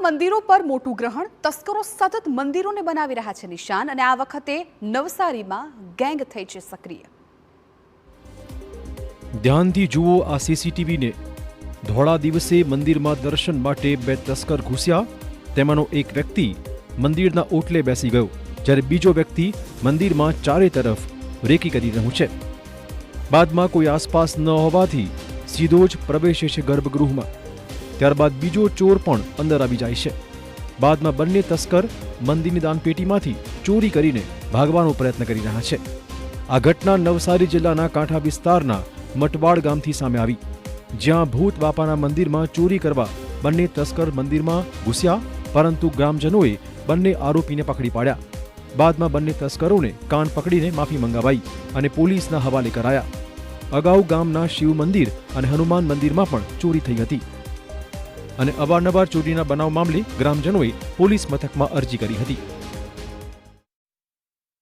મંદિરો પર મોટું ગ્રહણ, તસ્કરો સતત મંદિરોને બનાવી રહ્યા છે નિશાન અને આ વખતે નવસારીમાં ગેંગ થઈ છે સક્રિય। ધ્યાનથી જુઓ આ સીસીટીવીને। ધોળા દિવસે મંદિરમાં દર્શન માટે બે તસ્કર ઘૂસ્યા। તેમાંનો એક વ્યક્તિ મંદિરના ઓટલે બેસી ગયો, જ્યારે બીજો વ્યક્તિ મંદિરમાં ચારે તરફ રેકી કરી રહ્યું છે। બાદમાં કોઈ આસપાસ ન હોવાથી સીધો જ પ્રવેશે છે ગર્ભગૃહમાં। ત્યારબાદ બીજો ચોર પણ અંદર આવી જાય છે। બાદમાં બંને તસ્કર મંદિરની દાનપેટીમાંથી ચોરી કરીને ભાગવાનો પ્રયત્ન કરી રહ્યા છે। આ ઘટના નવસારી જિલ્લાના કાંઠા વિસ્તારના મટવાડ ગામથી સામે આવી, જ્યાં ભૂત બાપાના મંદિરમાં ચોરી કરવા બંને તસ્કર મંદિરમાં ઘૂસ્યા, પરંતુ ગ્રામજનોએ બંને આરોપીને પકડી પાડ્યા। બાદમાં બંને તસ્કરોને કાન પકડીને માફી મંગાવાઈ અને પોલીસના હવાલે કરાયા। અગાઉ ગામના શિવ મંદિર અને હનુમાન મંદિરમાં પણ ચોરી થઈ હતી અને અવારનવાર ચોરીના બનાવ મામલે ગ્રામજનોએ પોલીસ મથકમાં અરજી કરી હતી।